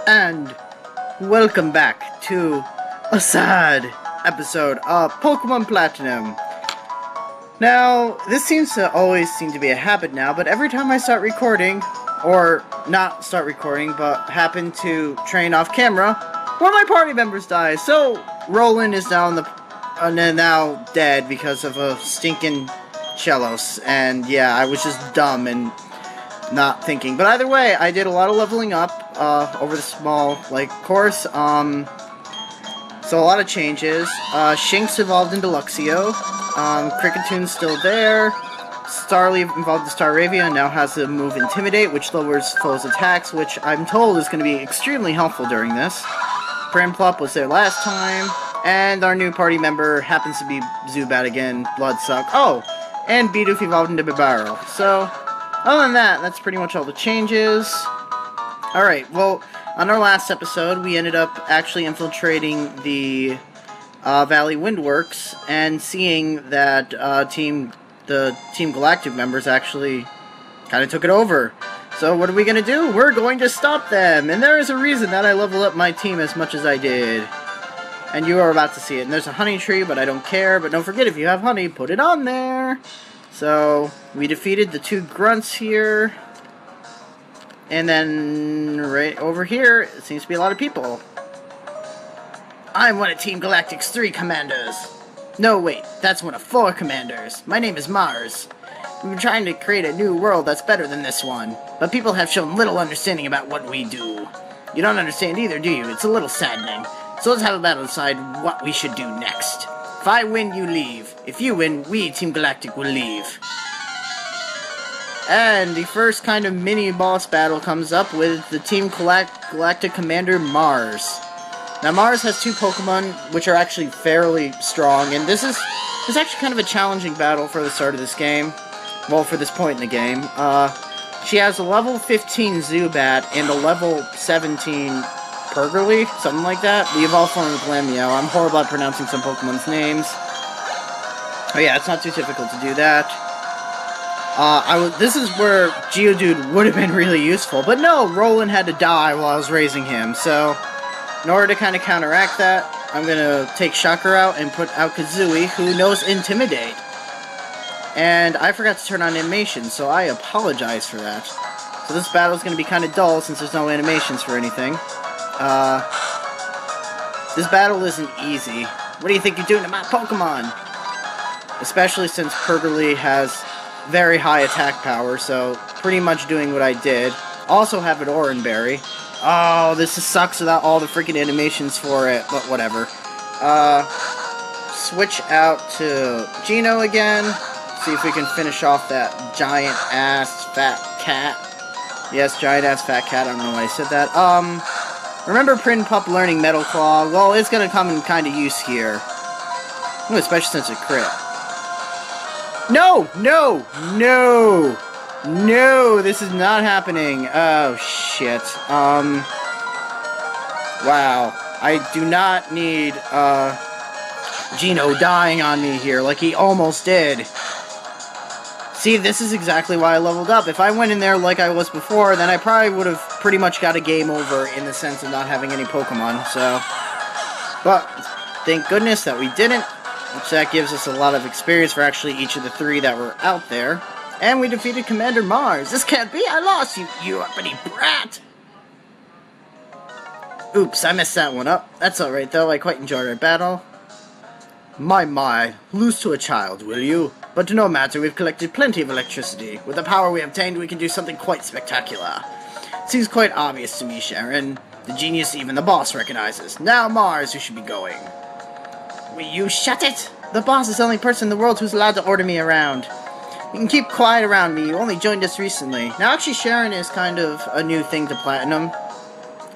And welcome back to a sad episode of Pokemon Platinum. Now, this seems to be a habit now, but every time I start recording, or not start recording, but happen to train off camera, one of my party members dies. So, Roland is now dead because of a stinking Chelos, and yeah, I was just dumb and not thinking. But either way, I did a lot of leveling up over the small course. So a lot of changes. Shinx evolved into Luxio. Krickettoon's still there. Starly evolved to Staravia and now has the move Intimidate, which lowers foes' attacks, which I'm told is going to be extremely helpful during this. Prinplup was there last time, and our new party member happens to be Zubat again, Bloodsuck. Oh, and Bidoof evolved into Bibarel. So, other than that, that's pretty much all the changes. Alright, well, on our last episode, we ended up actually infiltrating the Valley Windworks and seeing that the Team Galactic members actually kind of took it over. So what are we going to do? We're going to stop them! And there is a reason that I leveled up my team as much as I did. And you are about to see it. And there's a honey tree, but I don't care. But don't forget, if you have honey, put it on there! So, we defeated the two grunts here. And then, right over here, it seems to be a lot of people. I'm one of Team Galactic's 3 commanders. No, wait, that's one of 4 commanders. My name is Mars. We've been trying to create a new world that's better than this one. But people have shown little understanding about what we do. You don't understand either, do you? It's a little saddening. So let's have a battle to decide what we should do next. If I win, you leave. If you win, we, Team Galactic, will leave. And the first kind of mini-boss battle comes up with the Team Galactic Commander Mars. Now, Mars has 2 Pokemon, which are actually fairly strong, and this is actually kind of a challenging battle for the start of this game. Well, for this point in the game. She has a level 15 Zubat and a level 17 Purgly, something like that. The evolved form of Glameow. I'm horrible at pronouncing some Pokemon's names. Oh yeah, it's not too difficult to do that. This is where Geodude would have been really useful, but no, Roland had to die while I was raising him, so in order to kind of counteract that, I'm gonna take Shocker out and put out Kazooie, who knows Intimidate. And I forgot to turn on animation, so I apologize for that. So this battle is gonna be kind of dull since there's no animations for anything. This battle isn't easy. What do you think you're doing to my Pokemon? Especially since Purgly has very high attack power, so pretty much doing what I did. Also have an Oran Berry. Oh, this sucks without all the freaking animations for it, but whatever. Switch out to Geno again. See if we can finish off that giant-ass fat cat. Yes, giant-ass fat cat, I don't know why I said that. Remember Prinplup learning Metal Claw? Well, it's gonna come in kind of use here. Ooh, especially since it crit. No! No! No! No! This is not happening. Oh, shit. Wow. I do not need, Geno dying on me here, like he almost did. See, this is exactly why I leveled up. If I went in there like I was before, then I probably would have pretty much got a game over in the sense of not having any Pokemon, so. But, thank goodness that we didn't, which that gives us a lot of experience for actually each of the 3 that were out there. And we defeated Commander Mars. This can't be! I lost, you uppity brat! Oops, I messed that one up. That's alright though, I quite enjoyed our battle. My, lose to a child, will you? But no matter, we've collected plenty of electricity. With the power we obtained, we can do something quite spectacular. Seems quite obvious to me, Sharon. The genius even the boss recognizes. Now, Mars, you should be going. Will you shut it? The boss is the only person in the world who's allowed to order me around. You can keep quiet around me, you only joined us recently. Now, actually, Sharon is kind of a new thing to Platinum.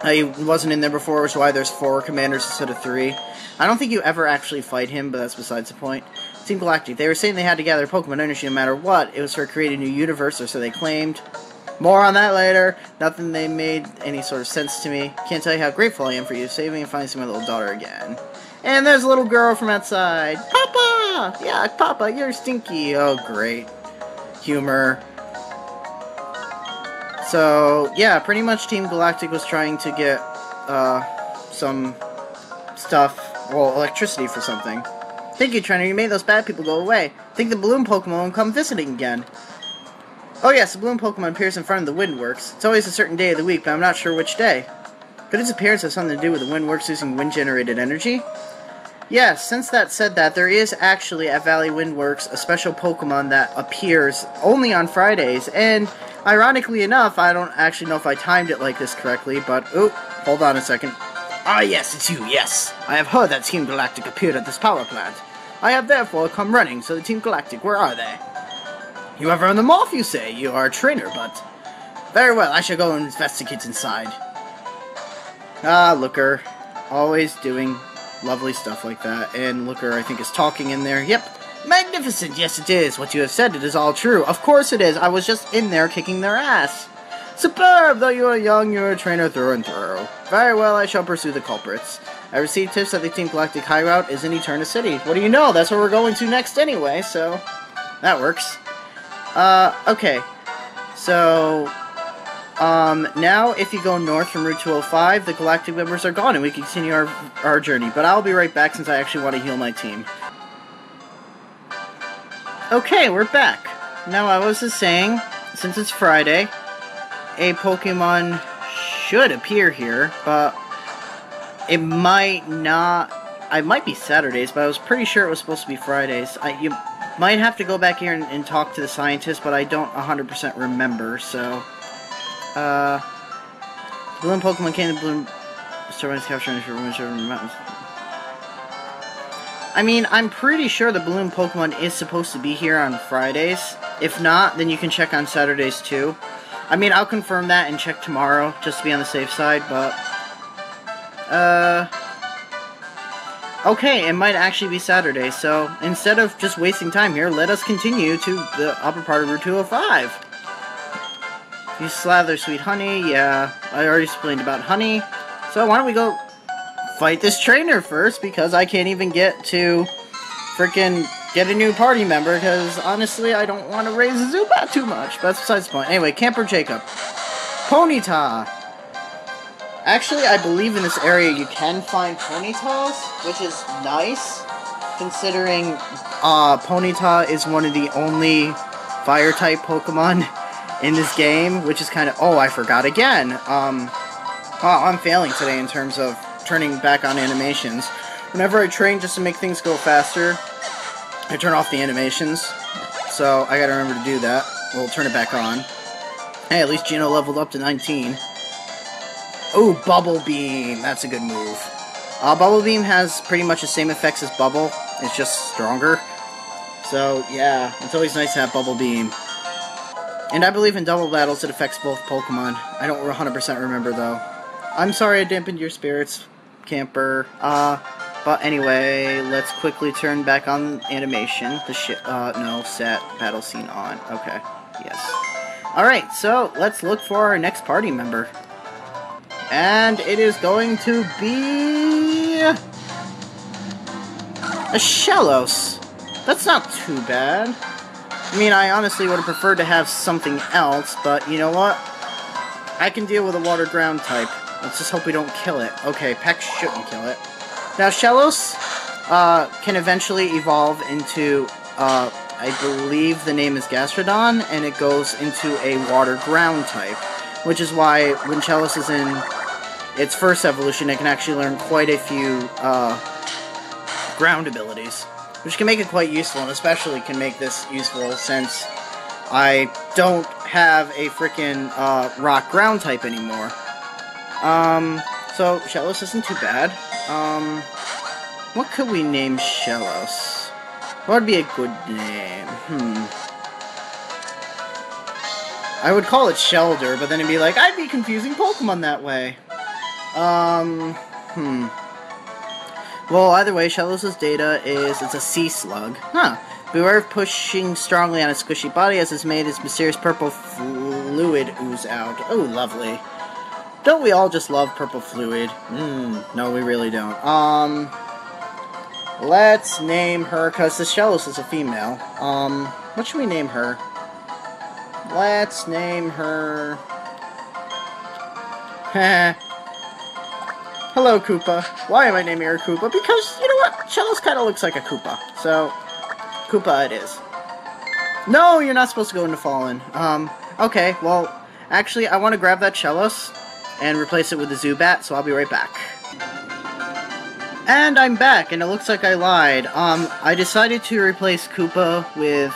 He wasn't in there before, which is why there's 4 commanders instead of 3. I don't think you ever actually fight him, but that's besides the point. Team Galactic, they were saying they had to gather Pokemon energy no matter what. It was for creating a new universe, or so they claimed. More on that later. Nothing they made any sort of sense to me. Can't tell you how grateful I am for you saving and finding my little daughter again. And there's a little girl from outside. Papa! Yeah, Papa, you're stinky. Oh, great. Humor. So, yeah, pretty much Team Galactic was trying to get, some stuff, well, electricity for something. Thank you, Trainer, you made those bad people go away. Think the balloon Pokemon will come visiting again. Oh yes, the balloon Pokemon appears in front of the Windworks. It's always a certain day of the week, but I'm not sure which day. Could its appearance have something to do with the Windworks using wind-generated energy? Yes, since that said that, there is actually at Valley Windworks a special Pokemon that appears only on Fridays, and ironically enough, I don't actually know if I timed it like this correctly, but, oh, hold on a second. Ah yes, it's you, yes. I have heard that Team Galactic appeared at this power plant. I have therefore come running, so the Team Galactic, where are they? You have run them off, you say? You are a trainer, but... Very well, I shall go and investigate inside. Ah, Looker. Always doing lovely stuff like that. And Looker, I think, is talking in there. Yep. Magnificent, yes it is. What you have said, it is all true. Of course it is. I was just in there kicking their ass. Superb! Though you are young, you are a trainer through and through. Very well, I shall pursue the culprits. I received tips that the Team Galactic hideout is in Eterna City. What do you know? That's where we're going to next anyway, so... That works. Okay. So... now if you go north from Route 205, the Galactic members are gone and we can continue our journey. But I'll be right back since I actually want to heal my team. Okay, we're back. Now I was just saying, since it's Friday, a Pokemon should appear here, but it might not... It might be Saturdays, but I was pretty sure it was supposed to be Fridays. You might have to go back here and talk to the scientist, but I don't 100% remember, so... Balloon Pokemon came to Balloon... Starbucks capturing the mountains. I mean, I'm pretty sure the Balloon Pokemon is supposed to be here on Fridays. If not, then you can check on Saturdays too. I mean, I'll confirm that and check tomorrow, just to be on the safe side, but... Okay, it might actually be Saturday, so instead of just wasting time here, let us continue to the upper part of Route 205. You slather sweet honey, yeah, I already explained about honey. So why don't we go fight this trainer first, because I can't even get to freaking get a new party member, because honestly, I don't want to raise the Zubat too much. But that's besides the point. Anyway, Camper Jacob. Ponyta! Actually, I believe in this area you can find Ponytas, which is nice, considering Ponyta is one of the only Fire-type Pokemon in this game, which is kind of... Oh, I forgot again. Wow, I'm failing today in terms of turning back on animations. Whenever I train just to make things go faster, I turn off the animations. So, I gotta remember to do that. We'll turn it back on. Hey, at least Gino leveled up to 19. Ooh, Bubble Beam. That's a good move. Bubble Beam has pretty much the same effects as Bubble. It's just stronger. So, yeah, it's always nice to have Bubble Beam. And I believe in double battles it affects both Pokemon. I don't 100% remember, though. I'm sorry I dampened your spirits, Camper. But anyway, let's quickly turn back on animation. No, set battle scene on. Okay, yes. Alright, so let's look for our next party member. And it is going to be... a Shellos. That's not too bad. I mean, I honestly would have preferred to have something else, but you know what? I can deal with a water ground type. Let's just hope we don't kill it. Okay, Peck shouldn't kill it. Now, Shellos can eventually evolve into, I believe the name is Gastrodon, and it goes into a water ground type. Which is why when Shellos is in its first evolution, it can actually learn quite a few ground abilities. Which can make it quite useful, and especially can make this useful since I don't have a frickin' rock ground type anymore. So Shellos isn't too bad. What could we name Shellos? What would be a good name? I would call it Shelder, but then it'd be like, I'd be confusing Pokemon that way. Well, either way, Shellos' data is, it's a sea slug. Huh. Beware of pushing strongly on its squishy body as it's made its mysterious purple fluid ooze out. Oh, lovely. Don't we all just love purple fluid? No, we really don't. Let's name her, because the Shellos is a female. What should we name her? Let's name her... Heh. Hello, Koopa. Why am I naming her Koopa? Because, you know what? Shellos kind of looks like a Koopa. So, Koopa it is. No, you're not supposed to go into Fallen. Okay, well, actually, I want to grab that Shellos and replace it with the Zubat, so I'll be right back. And I'm back, and it looks like I lied. I decided to replace Koopa with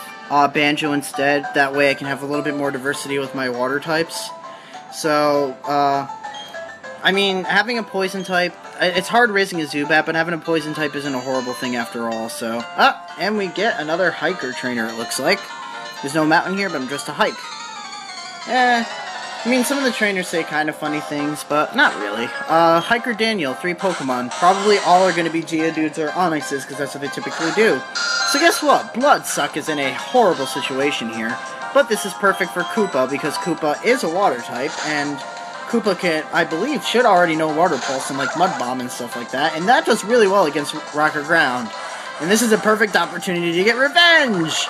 Banjo instead. That way I can have a little bit more diversity with my water types. So, I mean, having a poison type, it's hard raising a Zubat, but having a poison type isn't a horrible thing after all, so... and we get another hiker trainer, it looks like. There's no mountain here, but I'm just a hike. I mean, some of the trainers say kind of funny things, but not really. Hiker Daniel, 3 Pokemon. Probably all are going to be Geodudes or Onyxes, because that's what they typically do. So guess what? Bloodsuck is in a horrible situation here. But this is perfect for Koopa, because Koopa is a water type, and Koopa can, I believe, should already know Water Pulse and, like, Mud Bomb and stuff like that, and that does really well against Rock or Ground. And this is a perfect opportunity to get revenge!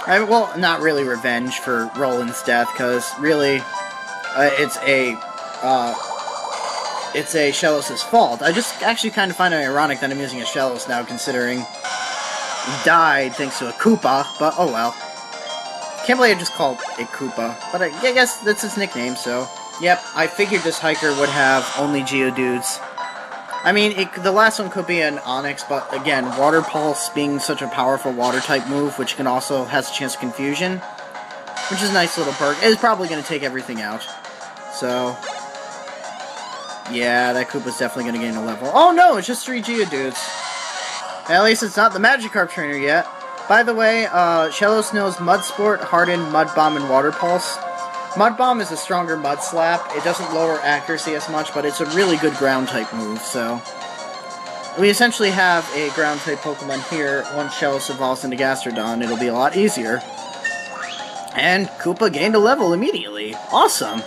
Well, not really revenge for Roland's death, because really, it's a Shellos' fault. I just actually kind of find it ironic that I'm using a Shellos now, considering he died thanks to a Koopa, but oh well. Can't believe I just called it Koopa, but I guess that's his nickname, so... Yep, I figured this hiker would have only Geodudes. I mean, the last one could be an Onix, but again, Water Pulse being such a powerful water-type move, which can also has a chance of confusion, which is a nice little perk, is probably going to take everything out. So, yeah, that Koopa's definitely going to gain a level. Oh no, it's just 3 Geodudes. At least it's not the Magikarp trainer yet. By the way, Shellos knows Mud Sport, Harden, Mud Bomb, and Water Pulse. Mud Bomb is a stronger Mud Slap. It doesn't lower accuracy as much, but it's a really good ground-type move, so... We essentially have a ground-type Pokemon here. Once Shellos evolves into Gastrodon, it'll be a lot easier. And Koopa gained a level immediately. Awesome!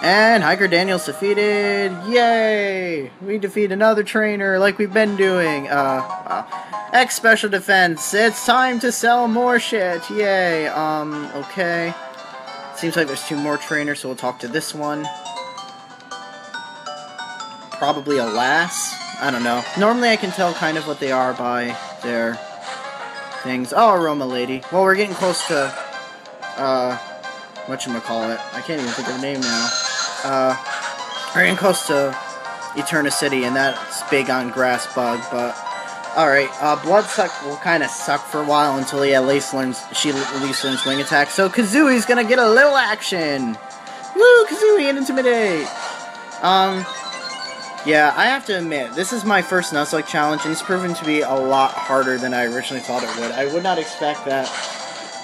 And Hiker Daniel's defeated. Yay! We defeat another trainer like we've been doing. X Special Defense. It's time to sell more shit. Yay. Okay. Seems like there's 2 more trainers, so we'll talk to this one. Probably a Lass. I don't know. Normally I can tell kind of what they are by their things. Oh, Aroma Lady. Well, we're getting close to, whatchamacallit. I can't even think of the name now. We're getting close to Eterna City, and that's big on Grass Bug, but... Alright, Bloodsuck will kind of suck for a while until she at least learns Wing Attack, so Kazooie's gonna get a little action! Woo, Kazooie and Intimidate! Yeah, I have to admit, this is my first Nuzlock challenge, and it's proven to be a lot harder than I originally thought it would. I would not expect that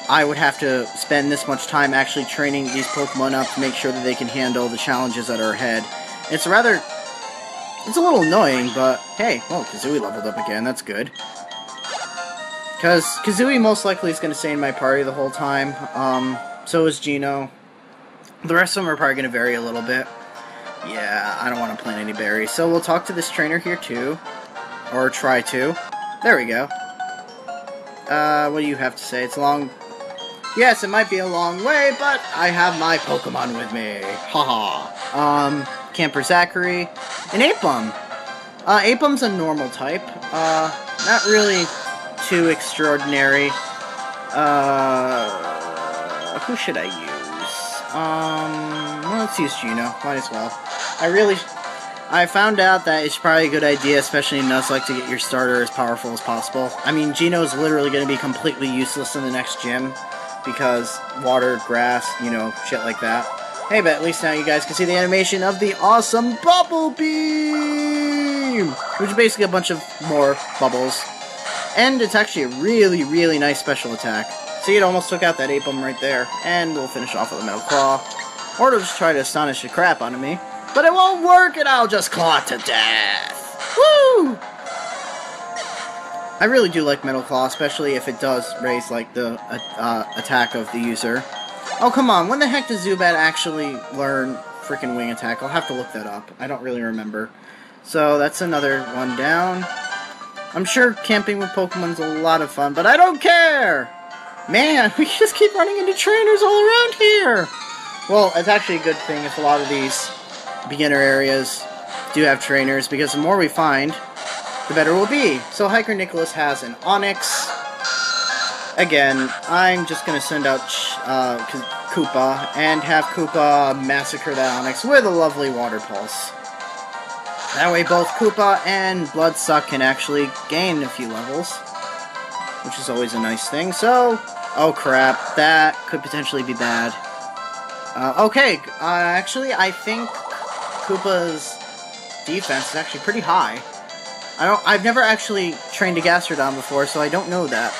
I would have to spend this much time actually training these Pokemon up to make sure that they can handle the challenges that are ahead. It's a little annoying, but hey, well, Kazooie leveled up again, that's good. Because Kazooie most likely is going to stay in my party the whole time, so is Geno. The rest of them are probably going to vary a little bit. Yeah, I don't want to plant any berries, so we'll talk to this trainer here too. Or try to. There we go. What do you have to say? It's long... Yes, it might be a long way, but I have my Pokemon with me. Haha. Camper Zachary, and Apom. Apom's a normal type. Not really too extraordinary. Who should I use? Well, let's use Geno. Might as well. I found out that it's probably a good idea, especially in Nuzlocke, to get your starter as powerful as possible. I mean, Geno's literally going to be completely useless in the next gym, because water, grass, you know, shit like that. Hey, but at least now you guys can see the animation of the awesome Bubble Beam! Which is basically a bunch of more bubbles. And it's actually a really, really nice special attack. See, it almost took out that Apom right there. And we'll finish off with a Metal Claw. Or it'll just try to astonish the crap out of me. But it won't work, and I'll just claw it to death! Woo! I really do like Metal Claw, especially if it does raise, like, the attack of the user. Oh, come on, when the heck does Zubat actually learn freaking Wing Attack? I'll have to look that up. I don't really remember. So, that's another one down. I'm sure camping with Pokemon's a lot of fun, but I don't care! Man, we just keep running into trainers all around here! Well, it's actually a good thing if a lot of these beginner areas do have trainers, because the more we find, the better we'll be. So Hiker Nicholas has an Onyx. Again, I'm just going to send out Koopa and have Koopa massacre that Onyx with a lovely Water Pulse. That way both Koopa and Bloodsuck can actually gain a few levels, which is always a nice thing. So, oh crap, that could potentially be bad. Okay, actually I think Koopa's defense is actually pretty high. I've never actually trained a Gastrodon before, so I don't know that.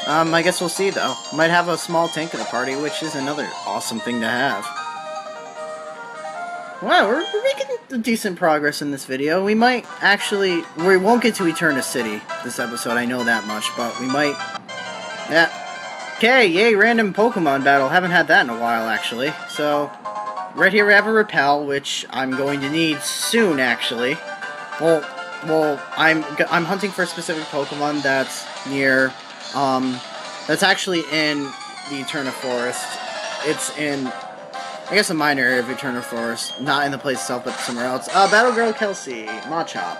I guess we'll see, though. Might have a small tank in the party, which is another awesome thing to have. Wow, we're making decent progress in this video. We might actually... We won't get to Eterna City this episode, I know that much, but we might... Yeah. Okay, yay, random Pokemon battle. Haven't had that in a while, actually. So, right here we have a Repel, which I'm going to need soon, actually. Well, I'm hunting for a specific Pokemon that's near... that's actually in the Eterna Forest. It's in, I guess, a minor area of Eterna Forest. Not in the place itself, but somewhere else. Battle Girl Kelsey, Machop.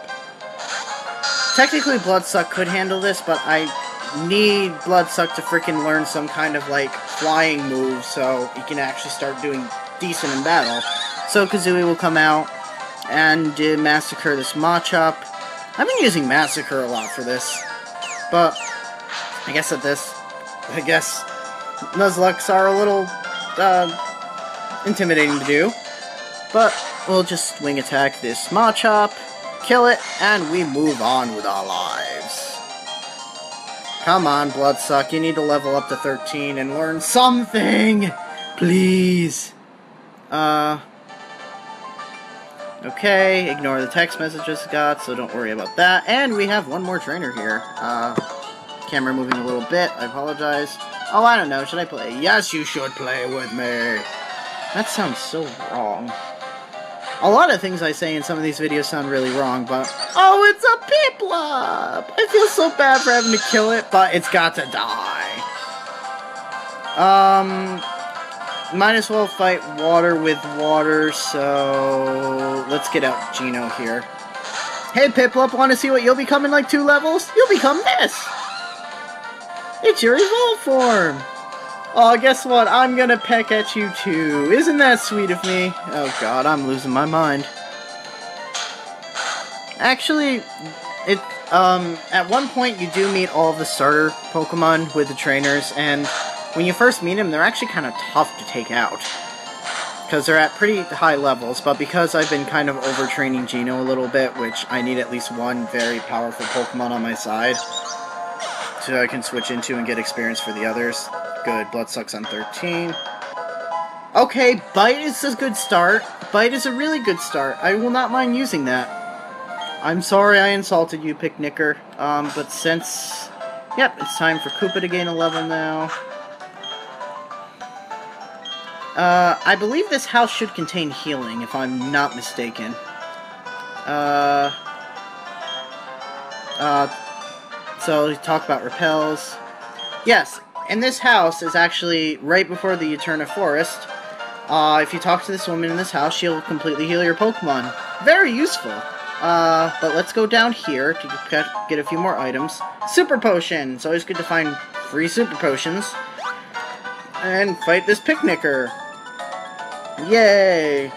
Technically, Bloodsuck could handle this, but I need Bloodsuck to freaking learn some kind of, like, flying move so he can actually start doing decent in battle. So Kazooie will come out and massacre this Machop. I've been using Massacre a lot for this, but... I guess Nuzlocks are a little, intimidating to do. But we'll just wing attack this Machop, kill it, and we move on with our lives. Come on, Bloodsuck, you need to level up to 13 and learn something! Please! Okay, ignore the text messages got, so don't worry about that. And we have one more trainer here. Camera moving a little bit, I apologize. Oh, I don't know, should I play? Yes, you should play with me! That sounds so wrong. A lot of things I say in some of these videos sound really wrong, but... Oh, it's a Piplup! I feel so bad for having to kill it, but it's got to die. Might as well fight water with water, so... Let's get out Geno here. Hey, Piplup, want to see what you'll become in like 2 levels? You'll become this! It's your evolved form! Oh, guess what? I'm gonna peck at you too. Isn't that sweet of me? Oh god, I'm losing my mind. Actually, at one point you do meet all of the starter Pokemon with the trainers, and when you first meet them, they're actually kind of tough to take out. Because they're at pretty high levels, but because I've been kind of overtraining Geno a little bit, which I need at least one very powerful Pokemon on my side, so I can switch into and get experience for the others. Good, Bloodsuck's on 13. Okay, Bite is a good start. Bite is a really good start. I will not mind using that. I'm sorry I insulted you, Picnicker. But since... Yep, it's time for Koopa to gain a level now. I believe this house should contain healing, if I'm not mistaken. So, we talk about repels. Yes, and this house is actually right before the Eterna Forest. If you talk to this woman in this house, she'll completely heal your Pokemon. Very useful. But let's go down here to get a few more items. Super Potion! It's always good to find free Super Potions. And fight this Picnicker. Yay!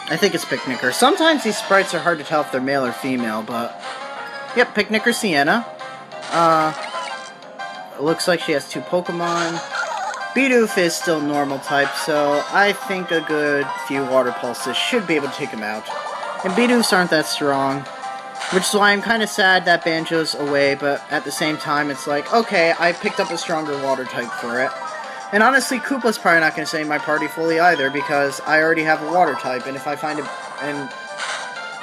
I think it's Picnicker. Sometimes these sprites are hard to tell if they're male or female, but... Yep, Picnicker Sienna. It looks like she has 2 Pokemon. Bidoof is still normal type, so I think a good few Water Pulses should be able to take him out. And Bidoofs aren't that strong, which is why I'm kind of sad that Banjo's away, but at the same time it's like, okay, I picked up a stronger Water type for it. And honestly, Koopa's probably not going to stay in my party fully either, because I already have a Water type, and if I find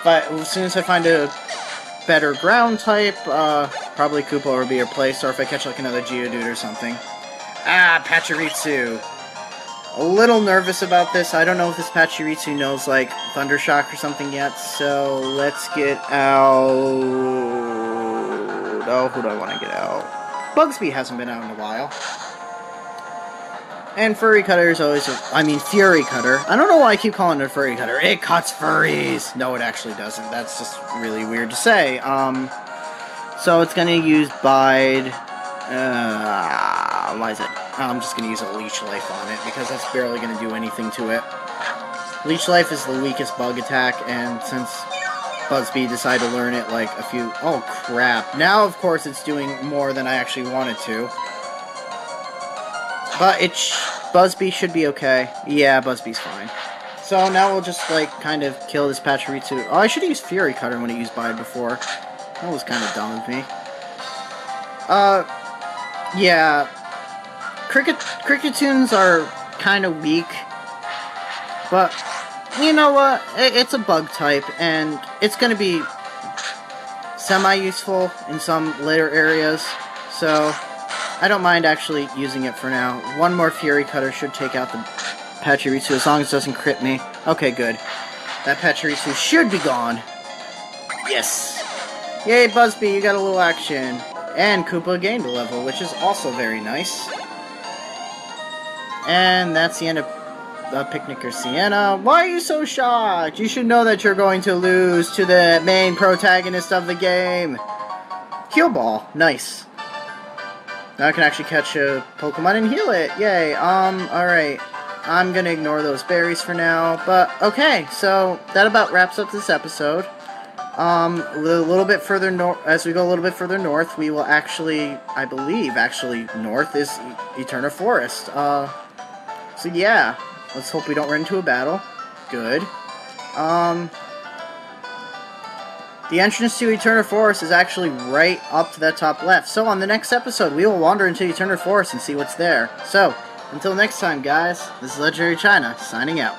as soon as I find a better ground type, probably Koopa will be replaced, or if I catch like another Geodude or something. Ah, Pachirisu. A little nervous about this. I don't know if this Pachirisu knows like Thundershock or something yet, so let's get out... Oh, who do I want to get out? Bugsby hasn't been out in a while. And Furry Cutter is always Fury Cutter. I don't know why I keep calling it a Furry Cutter. It cuts furries! No, it actually doesn't. That's just really weird to say. So it's gonna use Bide. Why is it? I'm just gonna use a Leech Life on it, because that's barely gonna do anything to it. Leech Life is the weakest bug attack, and since Buzzbee decided to learn it like a few... Oh, crap. Now, of course, it's doing more than I actually wanted to. But Buzzbee should be okay. Yeah, Buzzbee's fine. So now we'll just, like, kind of kill this Pachirisu. Oh, I should have used Fury Cutter when it used Bide before. That was kind of dumb of me. Yeah. Crickettoons are kind of weak. But, you know what? It's a bug type, and it's going to be semi-useful in some later areas. So, I don't mind actually using it for now. One more Fury Cutter should take out the Pachirisu, as long as it doesn't crit me. Okay, good. That Pachirisu should be gone. Yes! Yay, Buzzbee, you got a little action. And Koopa gained a level, which is also very nice. And that's the end of Picnicker Sienna. Why are you so shocked? You should know that you're going to lose to the main protagonist of the game. Heal Ball. Nice. Now I can actually catch a Pokemon and heal it. Yay. Alright. I'm gonna ignore those berries for now. But, okay. So, that about wraps up this episode. A little bit further north, as we go a little bit further north, we will actually, I believe, north is Eterna Forest. So yeah, let's hope we don't run into a battle. Good. The entrance to Eterna Forest is actually right up to that top left. So on the next episode, we will wander into Eterna Forest and see what's there. So, until next time, guys, this is LegendaryChina, signing out.